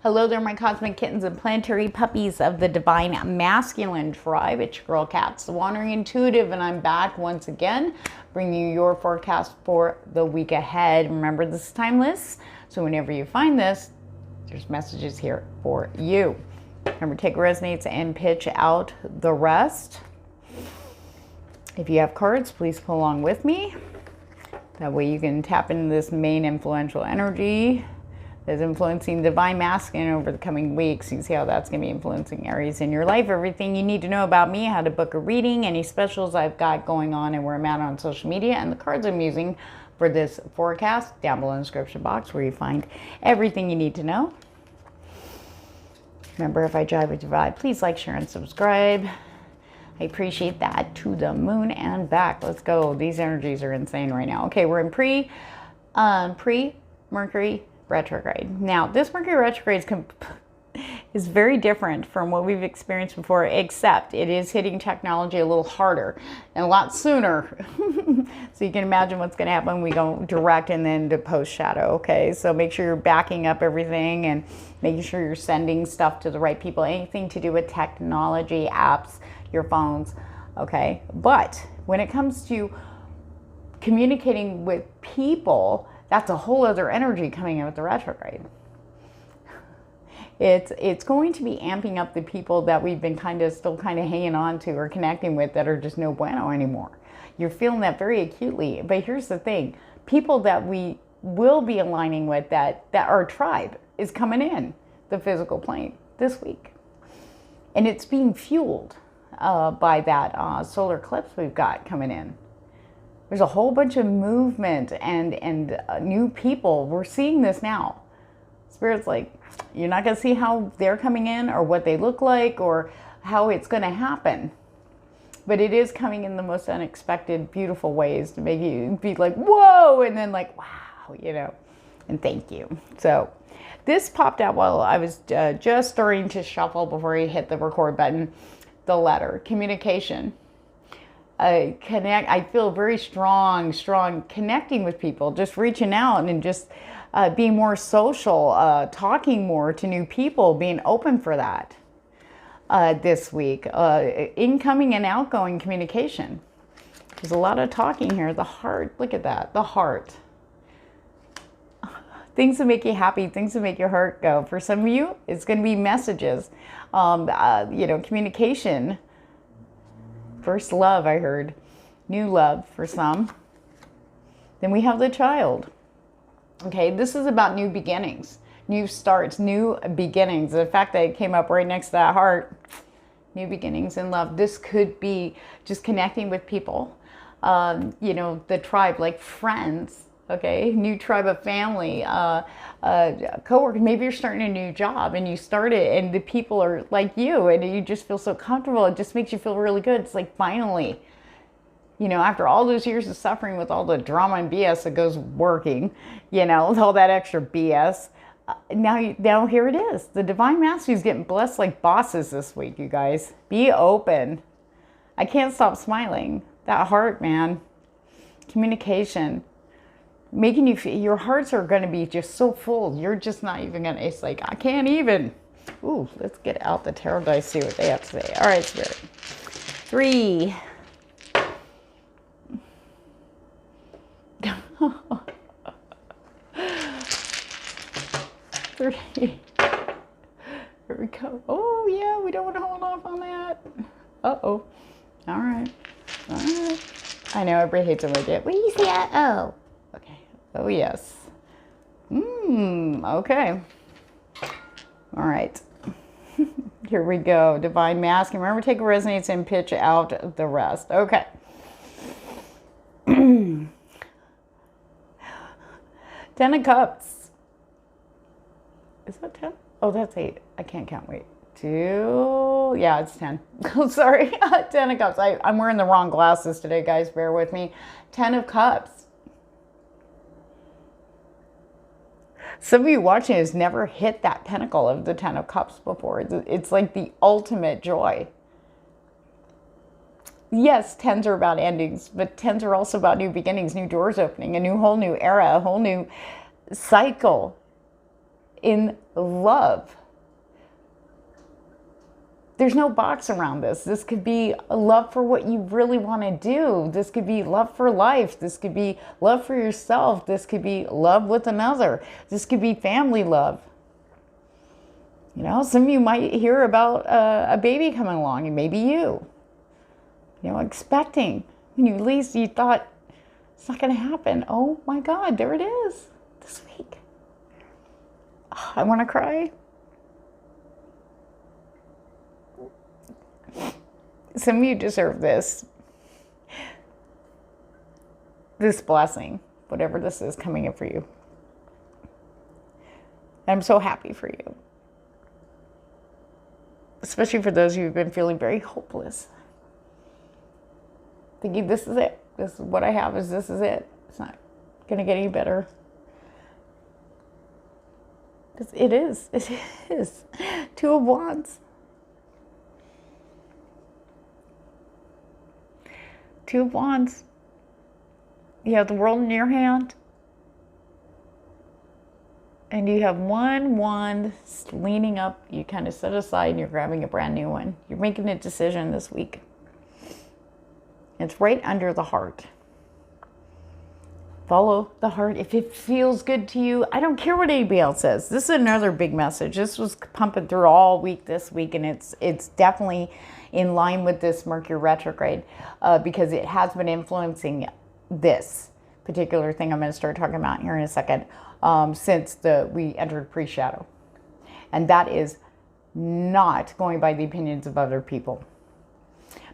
Hello there, my cosmic kittens and planetary puppies of the divine masculine tribe. It's your girl Catz, the Wandering Intuitive, and I'm back once again, bringing you your forecast for the week ahead. Remember, this is timeless, so whenever you find this, there's messages here for you. Remember, take what resonates and pitch out the rest. If you have cards, please pull along with me. That way you can tap into this main influential energy is influencing divine masculine over the coming weeks. You can see how that's going to be influencing areas in your life. Everything you need to know about me, how to book a reading, any specials I've got going on, and where I'm at on social media, and the cards I'm using for this forecast down below in the description box, where you find everything you need to know. Remember, if I drive with your vibe, please like, share, and subscribe. I appreciate that to the moon and back. Let's go. These energies are insane right now. Okay, we're in pre-Mercury retrograde. Now, this Mercury retrograde is very different from what we've experienced before, except it is hitting technology a little harder and a lot sooner. So you can imagine what's going to happen when we go direct and then to post shadow. Okay, so make sure you're backing up everything and making sure you're sending stuff to the right people. Anything to do with technology, apps, your phones. Okay, but when it comes to communicating with people, that's a whole other energy coming in with the retrograde. It's going to be amping up the people that we've been still hanging on to or connecting with that are just no bueno anymore. You're feeling that very acutely. But here's the thing. People that we will be aligning with, that our tribe is coming in the physical plane this week. And it's being fueled by that solar eclipse we've got coming in. There's a whole bunch of movement and new people. We're seeing this now. Spirit's like, you're not going to see how they're coming in or what they look like or how it's going to happen. But it is coming in the most unexpected, beautiful ways to make you be like, whoa, and then like, wow, you know, and thank you. So this popped out while I was just starting to shuffle before I hit the record button. The letter, communication. I feel very strong connecting with people, just reaching out and just being more social, talking more to new people, being open for that this week. Incoming and outgoing communication. There's a lot of talking here. The heart, look at that, the heart. Things that make you happy, things that make your heart go. For some of you, it's going to be messages, communication. First love, I heard. New love for some. Then we have the child. Okay, this is about new beginnings, new starts, new beginnings. The fact that it came up right next to that heart, new beginnings in love. This could be just connecting with people, the tribe, like friends. Okay, new tribe of family, coworkers. Maybe you're starting a new job and you start it and the people are like you and you just feel so comfortable. It just makes you feel really good. It's like finally, after all those years of suffering with all the drama and BS that goes working, with all that extra BS, now here it is. The divine masculine is getting blessed like bosses this week, you guys. Be open. I can't stop smiling. That heart, man. Communication. Making you feel, your hearts are going to be just so full. You're just not even going to, it's like, I can't even. Ooh, let's get out the tarot dice, see what they have to say. All right, Spirit. 3. Three. Here we go. Oh, yeah, we don't want to hold off on that. Uh-oh. All right. All right. I know, everybody hates it when I do it. What do you say? Uh-oh. Okay. Oh, yes. Okay. All right. Here we go. Divine masculine. Remember, take what resonates and pitch out the rest. Okay. 10 of Cups. Is that 10? Oh, that's 8. I can't count. Wait. 2. Yeah, it's 10. Sorry. 10 of Cups. I'm wearing the wrong glasses today, guys. Bear with me. 10 of Cups. Some of you watching has never hit that pinnacle of the 10 of Cups before. It's like the ultimate joy. Yes, 10s are about endings, but 10s are also about new beginnings, new doors opening, a whole new era, a whole new cycle. in love. There's no box around this. This could be a love for what you really want to do. This could be love for life. This could be love for yourself. This could be love with another. This could be family love. You know, some of you might hear about a baby coming along, and maybe you know, expecting. And at least you thought, it's not going to happen. Oh my God, there it is this week. Oh, I want to cry. Some of you deserve this blessing, whatever this is coming in for you. I'm so happy for you. Especially for those of you who've been feeling very hopeless. Thinking, this is it. This is what I have, this is it. It's not going to get any better. It is. It is. Two of Wands. Two of Wands. You have the world in your hand. And you have one wand leaning up. You kind of set aside and you're grabbing a brand new one. You're making a decision this week. It's right under the heart. Follow the heart if it feels good to you. I don't care what anybody else says. This is another big message. This was pumping through all week this week, and it's definitely in line with this Mercury retrograde because it has been influencing this particular thing I'm going to start talking about here in a second since we entered pre-shadow. And that is not going by the opinions of other people.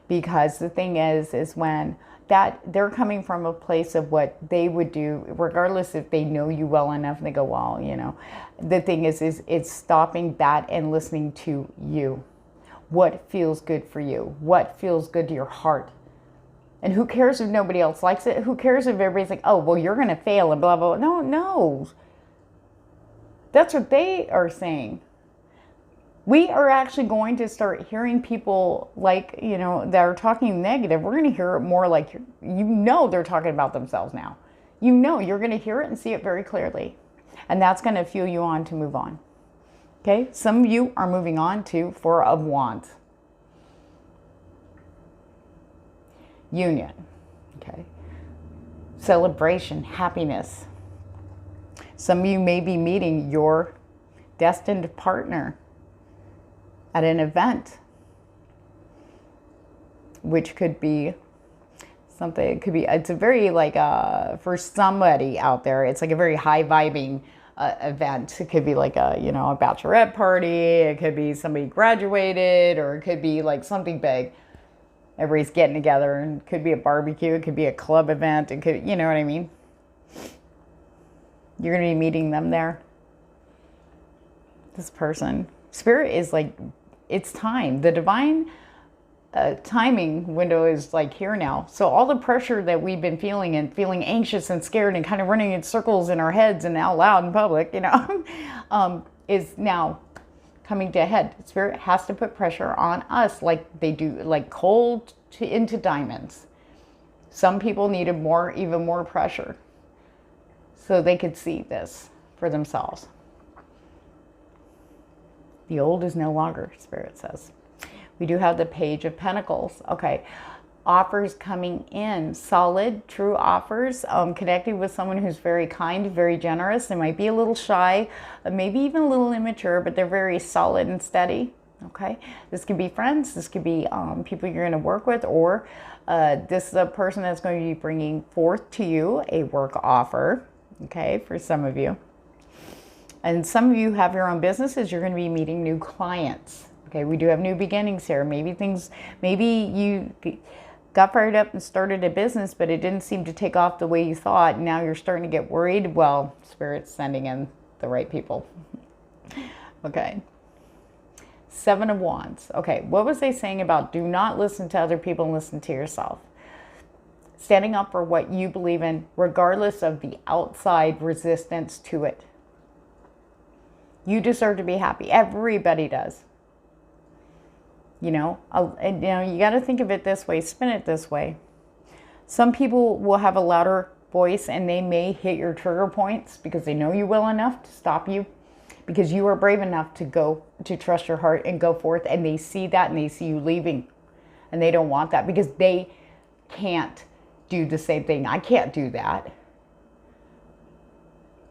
Because the thing is when that they're coming from a place of what they would do, regardless if they know you well enough and they go, well, you know, the thing is it's stopping that and listening to you. What feels good for you? What feels good to your heart? And who cares if nobody else likes it? Who cares if everybody's like, oh, well, you're going to fail and blah, blah, blah. No. That's what they are saying. We are actually going to start hearing people like, you know, that are talking negative. We're going to hear it more like, you know, they're talking about themselves now. You know, you're going to hear it and see it very clearly. And that's going to fuel you on to move on. Okay? Some of you are moving on to Four of Wands. Union. Okay? Celebration, happiness. Some of you may be meeting your destined partner at an event, which could be something, it could be, it's a very like, for somebody out there, it's like a very high vibing event. It could be like a, you know, a bachelorette party. It could be somebody graduated, or it could be like something big. Everybody's getting together, and it could be a barbecue. It could be a club event. It could, you know what I mean? You're going to be meeting them there. This person. Spirit is like, it's time. The divine timing window is like here now. So all the pressure that we've been feeling and feeling anxious and scared and kind of running in circles in our heads and out loud in public, you know, is now coming to a head. Spirit has to put pressure on us like they do, like coal into diamonds. Some people needed more, even more pressure so they could see this for themselves. The old is no longer, Spirit says. We do have the Page of Pentacles. Okay. Offers coming in. Solid, true offers. Connecting with someone who's very kind, very generous. They might be a little shy, maybe even a little immature, but they're very solid and steady. Okay. This could be friends. This could be people you're going to work with, or this is a person that's going to be bringing forth to you a work offer. Okay. For some of you. And some of you have your own businesses. You're going to be meeting new clients. Okay, we do have new beginnings here. Maybe you got fired up and started a business, but it didn't seem to take off the way you thought. Now you're starting to get worried. Well, Spirit's sending in the right people. Okay. Seven of Wands. Okay, what was they saying about do not listen to other people and listen to yourself? Standing up for what you believe in, regardless of the outside resistance to it. You deserve to be happy. Everybody does. You know, you got to think of it this way, spin it this way. Some people will have a louder voice and they may hit your trigger points because they know you well enough to stop you. because you are brave enough to go, to trust your heart and go forth, and they see that and they see you leaving, and they don't want that because they can't do the same thing. I can't do that.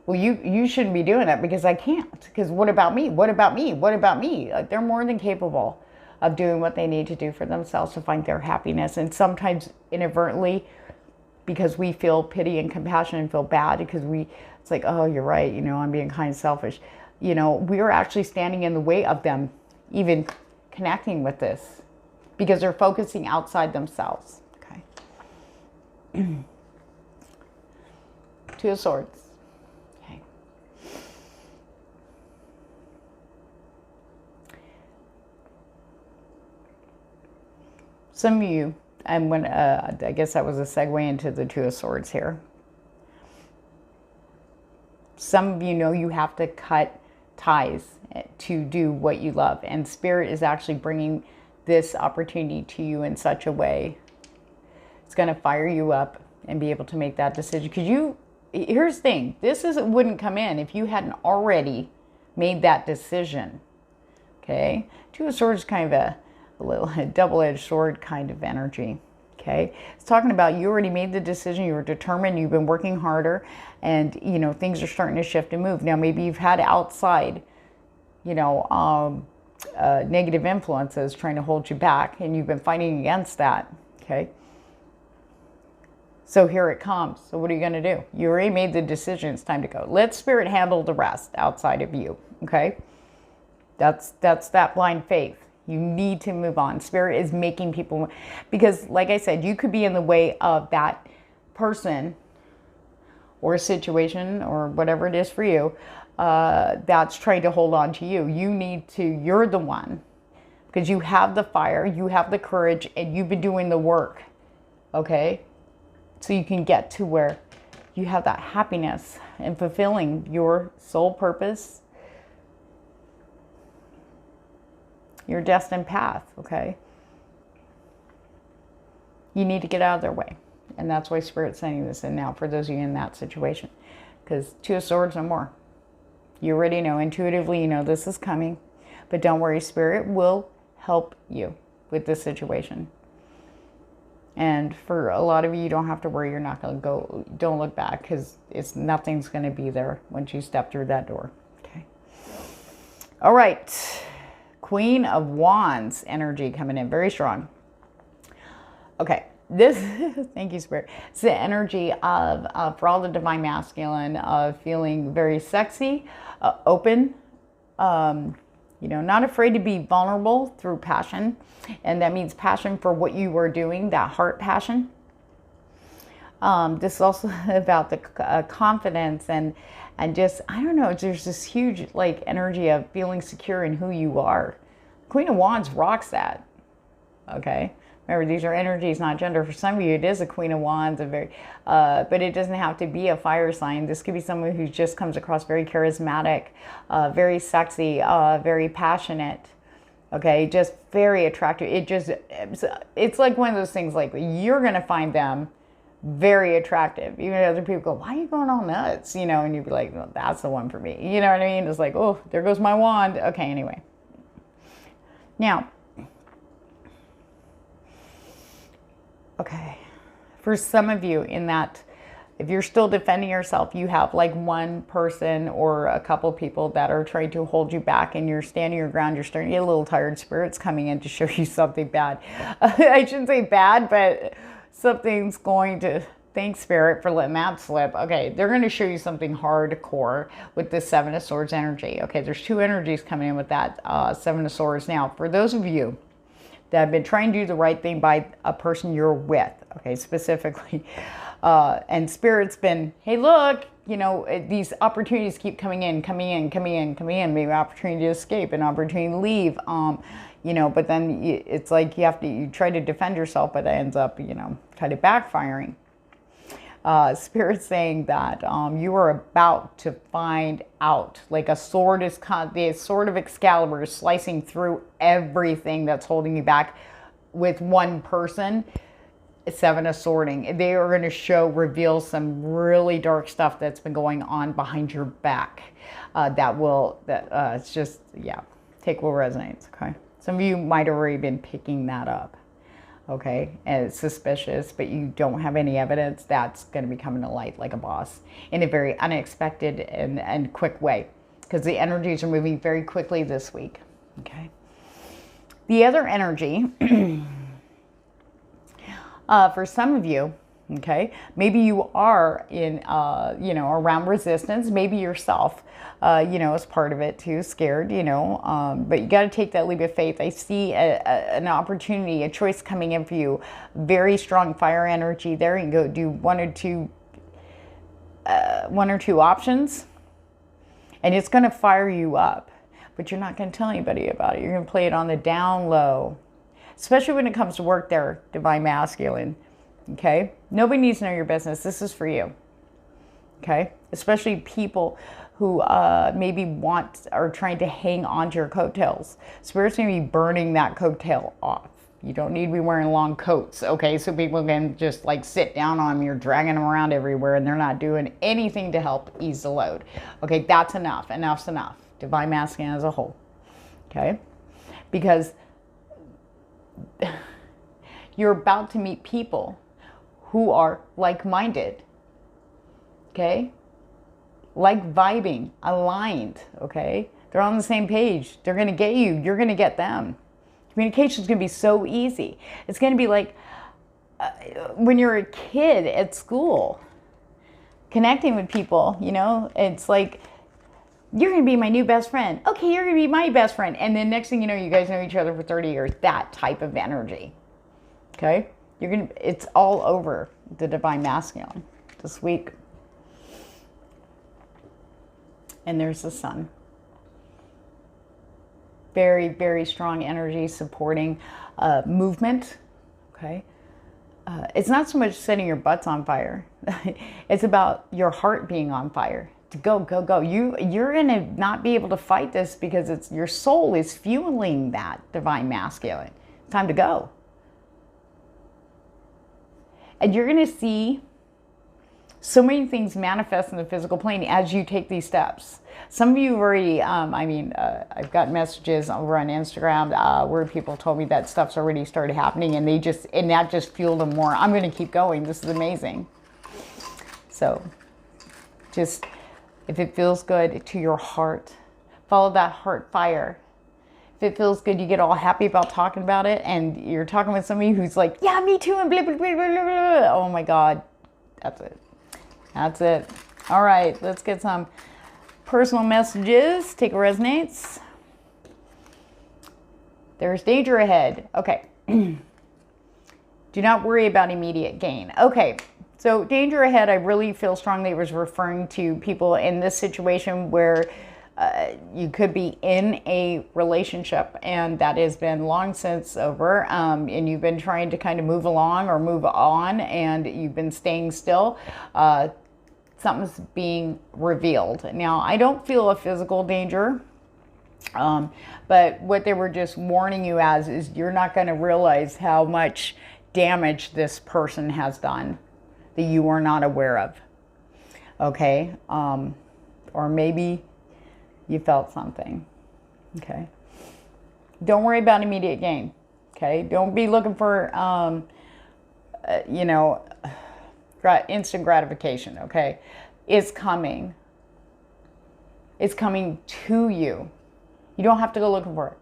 Well, you shouldn't be doing that because I can't. Because what about me? What about me? What about me? Like, they're more than capable of doing what they need to do for themselves to find their happiness. And sometimes inadvertently, because we feel pity and compassion and feel bad because it's like, oh, you're right, you know, I'm being kind of selfish. You know, we're actually standing in the way of them even connecting with this because they're focusing outside themselves. Okay. Two of Swords. Okay. Some of you, and when I guess that was a segue into the Two of Swords here. Some of you know you have to cut ties to do what you love, and Spirit is actually bringing this opportunity to you in such a way. It's going to fire you up and be able to make that decision. Because here's the thing, wouldn't come in if you hadn't already made that decision. Okay, Two of Swords is kind of a double-edged sword kind of energy. Okay, it's talking about you already made the decision, you were determined, you've been working harder, and you know things are starting to shift and move. Now maybe you've had outside, you know, negative influences trying to hold you back, and you've been fighting against that. Okay, so here it comes. So what are you going to do? You already made the decision. It's time to go. Let Spirit handle the rest outside of you. Okay, that's that blind faith. You need to move on. Spirit is making people, because like I said, you could be in the way of that person or situation or whatever it is for you that's trying to hold on to you. You're the one, because you have the fire, you have the courage, and you've been doing the work. Okay? So you can get to where you have that happiness and fulfilling your soul purpose, your destined path. Okay, you need to get out of their way, and that's why Spirit's sending this in now for those of you in that situation. Because Two of Swords no more. You already know intuitively, you know this is coming, but don't worry, Spirit will help you with this situation. And for a lot of you, you don't have to worry. You're not going to go. Don't look back, because nothing's going to be there once you step through that door. Okay. All right. Queen of Wands energy coming in very strong. Okay, this, thank you, Spirit. It's the energy of for all the divine masculine, of feeling very sexy, open, you know, not afraid to be vulnerable through passion. And that means passion for what you are doing, that heart passion. This is also about the confidence and just, I don't know, there's this huge like energy of feeling secure in who you are. Queen of Wands rocks that. Okay, remember these are energies, not gender. For some of you, it is a Queen of Wands, but it doesn't have to be a fire sign. This could be someone who just comes across very charismatic, very sexy, very passionate. Okay, just very attractive. It's like one of those things. Like you're gonna find them very attractive. Even if other people go, why are you going all nuts? You know, and you'd be like, well, that's the one for me. You know what I mean? It's like, oh, there goes my wand. Okay, anyway. Now, okay, for some of you in that, if you're still defending yourself, you have like one person or a couple people that are trying to hold you back, and you're standing your ground, you're starting to get a little tired. Spirit's coming in to show you something bad. I shouldn't say bad, but something's going to, thanks Spirit for letting that slip. Okay, they're going to show you something hardcore with this Seven of Swords energy. Okay, there's two energies coming in with that Seven of Swords. Now, for those of you that have been trying to do the right thing by a person you're with, okay, specifically, and Spirit's been, hey, look, you know, these opportunities keep coming in, maybe opportunity to escape, an opportunity to leave, you know, but then it's like you try to defend yourself, but it ends up, you know, kind of backfiring. Spirit's saying that you are about to find out, like a sword the sword of Excalibur is slicing through everything that's holding you back with one person. Seven of Sorting. They are going to reveal some really dark stuff that's been going on behind your back. It's just, yeah, take what resonates, okay? Some of you might have already been picking that up, okay? And it's suspicious, but you don't have any evidence. That's going to be coming to light like a boss in a very unexpected and quick way, because the energies are moving very quickly this week, okay? The other energy, for some of you, okay, maybe you are in, around resistance, maybe yourself, as part of it too, scared, but you got to take that leap of faith. I see an opportunity, a choice coming in for you, very strong fire energy. There you go, do one or two options, and it's going to fire you up, but you're not going to tell anybody about it. You're going to play it on the down low, especially when it comes to work there, Divine Masculine, okay? Nobody needs to know your business. This is for you, okay? Especially people who maybe are trying to hang on to your coattails. Spirit's going to be burning that coattail off. You don't need to be wearing long coats, okay? So people can just like sit down on them. You're dragging them around everywhere and they're not doing anything to help ease the load. Okay, that's enough. Enough's enough. Divine Masculine as a whole, okay? Because you're about to meet people who are like-minded, okay? Like vibing, aligned, okay? They're on the same page. They're going to get you. You're going to get them. Communication is going to be so easy. It's going to be like when you're a kid at school, connecting with people, it's like, you're going to be my new best friend. Okay, you're going to be my best friend. And then next thing you know, you guys know each other for 30 years. That type of energy, okay? It's all over the Divine Masculine this week. And there's the Sun. Very, very strong energy supporting movement, okay? It's not so much setting your butts on fire. It's about your heart being on fire. To go, go, go. You're going to not be able to fight this because your soul is fueling that Divine Masculine. It's time to go. And you're going to see so many things manifest in the physical plane as you take these steps. Some of you have already, I've got messages over on Instagram where people told me that stuff's already started happening, and that just fueled them more. I'm going to keep going. This is amazing. So just, if it feels good to your heart, follow that heart fire. If it feels good, you get all happy about talking about it, and you're talking with somebody who's like, yeah, me too, and blah, blah, blah, blah, blah, blah. Oh my God. That's it. That's it. All right, let's get some personal messages. Take what resonates. There's danger ahead. Okay. Do not worry about immediate gain. Okay. So danger ahead, I really feel strongly it was referring to people in this situation where you could be in a relationship and that has been long since over, and you've been trying to kind of move along or move on, and you've been staying still. Something's being revealed. Now, I don't feel a physical danger, but what they were just warning you as is you're not going to realize how much damage this person has done that you are not aware of. Okay? Or maybe you felt something. Okay? Don't worry about immediate gain. Okay? Don't be looking for, instant gratification. Okay? It's coming. It's coming to you. You don't have to go looking for it.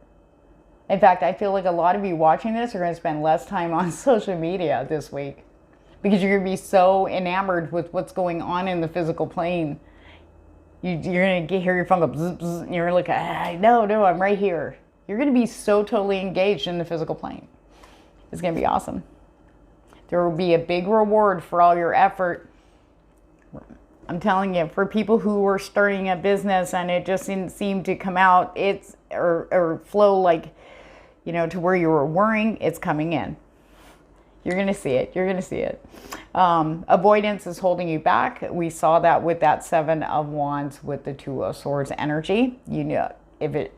In fact, I feel like a lot of you watching this are going to spend less time on social media this week because you're going to be so enamored with what's going on in the physical plane. You're going to hear your phone go bzz, bzz, and you're like, no, I'm right here. You're going to be so totally engaged in the physical plane. It's going to be awesome. There will be a big reward for all your effort. I'm telling you, for people who are starting a business and it just didn't seem to come out, or flow like, to where you were worrying, it's coming in. You're going to see it. You're going to see it. Avoidance is holding you back. We saw that with that 7 of Wands with the 2 of Swords energy. If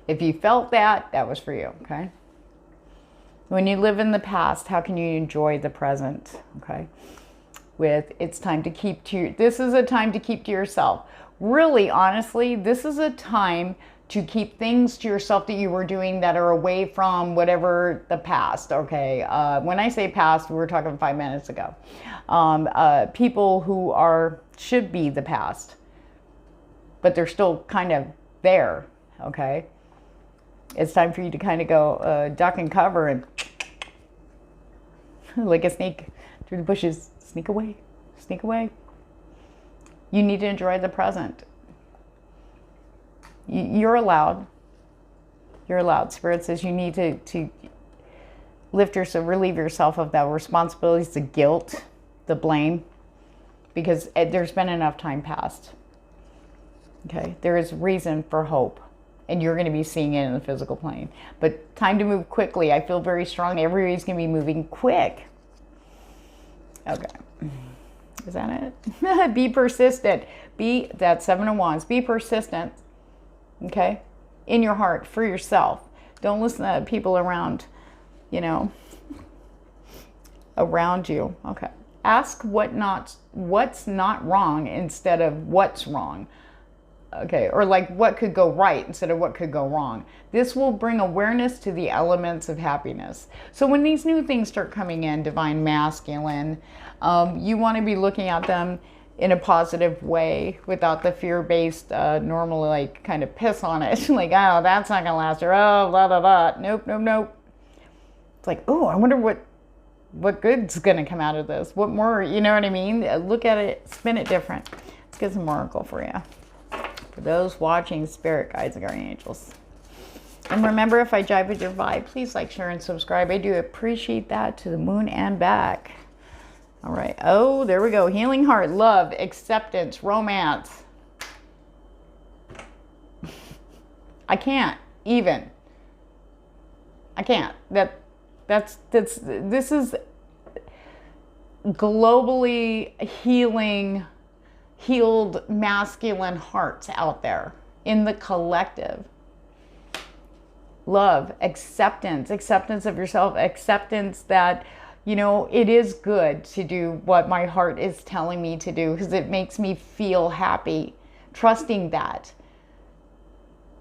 you felt that, that was for you, okay? When you live in the past, how can you enjoy the present? Okay. With it's time to keep to, this is a time to keep to yourself. Really, honestly, this is a time to keep things to yourself that you were doing that are away from whatever the past, okay? When I say past, we were talking 5 minutes ago. People who should be the past, but they're still kind of there, okay? It's time for you to kind of go duck and cover and like a snake through the bushes, sneak away, sneak away. You need to enjoy the present. You're allowed. You're allowed. Spirit says you need to lift yourself, relieve yourself of that responsibilities, the guilt, the blame, because there's been enough time passed. Okay, there is reason for hope, and you're going to be seeing it in the physical plane. But time to move quickly. I feel very strong. Everybody's going to be moving quick. Okay, is that it? Be persistent. That's 7 of Wands. Be persistent. Okay, in your heart, for yourself. Don't listen to people around, you know, around you. Okay, ask what's not wrong instead of what's wrong. Okay, or like what could go right instead of what could go wrong. This will bring awareness to the elements of happiness. So when these new things start coming in, divine masculine, you want to be looking at them in a positive way without the fear-based, normal, like, kind of piss on it. Like, oh, that's not going to last, or oh, blah, blah, blah. Nope, nope, nope. It's like, oh, I wonder what good's going to come out of this. What more, you know what I mean? Look at it, spin it different. Let's get some oracle for you. For those watching, spirit guides and guardian angels. And remember, if I jive with your vibe, please like, share, and subscribe. I do appreciate that to the moon and back. All right. Oh, there we go. Healing heart, love, acceptance, romance. I can't even. I can't. This is globally healed masculine hearts out there in the collective. Love, acceptance of yourself, acceptance that, you know, it is good to do what my heart is telling me to do because it makes me feel happy. Trusting that.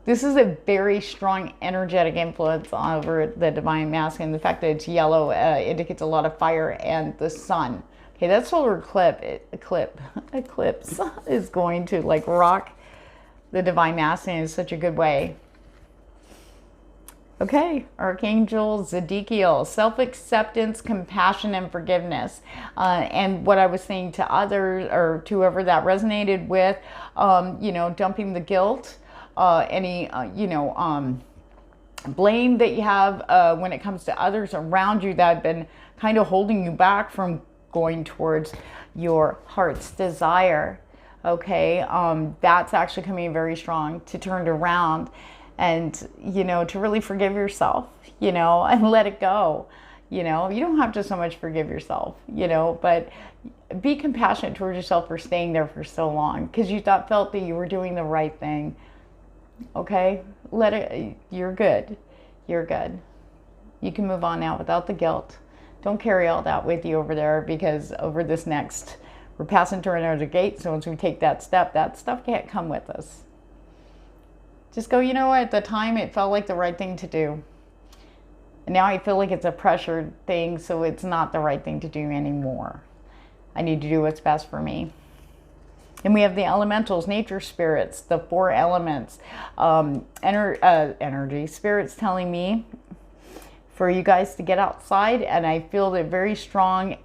This is a very strong energetic influence over the divine masculine. The fact that it's yellow indicates a lot of fire and the sun. Okay, that solar eclipse is going to like rock the divine masculine in such a good way. Okay, Archangel Zedekiel, self-acceptance, compassion, and forgiveness. And what I was saying to others, or to whoever that resonated with, you know, dumping the guilt, any, you know, blame that you have when it comes to others around you that have been kind of holding you back from going towards your heart's desire. Okay, that's actually coming very strong to turn it around. And, you know, to really forgive yourself, you know, and let it go. You know, you don't have to so much forgive yourself, you know, but be compassionate towards yourself for staying there for so long because you felt that you were doing the right thing. Okay, let it, you're good. You're good. You can move on now without the guilt. Don't carry all that with you over there because over this next, we're passing through another gate. So once we take that stuff can't come with us. Just go, you know what, at the time it felt like the right thing to do. And now I feel like it's a pressured thing, so it's not the right thing to do anymore. I need to do what's best for me. And we have the elementals, nature spirits, the 4 elements, energy spirits telling me for you guys to get outside. And I feel that very strong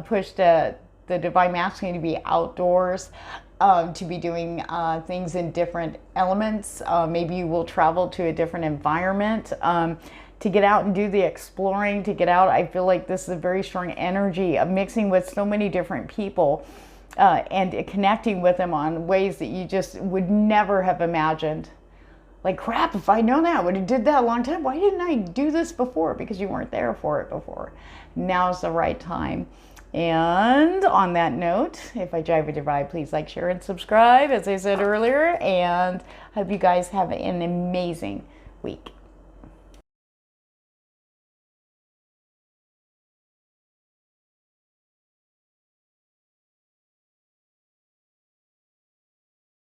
push to the divine masculine to be outdoors. To be doing things in different elements. Maybe you will travel to a different environment to get out and do the exploring, to get out. I feel like this is a very strong energy of mixing with so many different people and connecting with them on ways that you just would never have imagined. Like, crap, if I know that, I would have did that a long time. Why didn't I do this before? Because you weren't there for it before. Now's the right time. And on that note, if I jive with your vibe, please like, share, and subscribe, as I said earlier. And I hope you guys have an amazing week.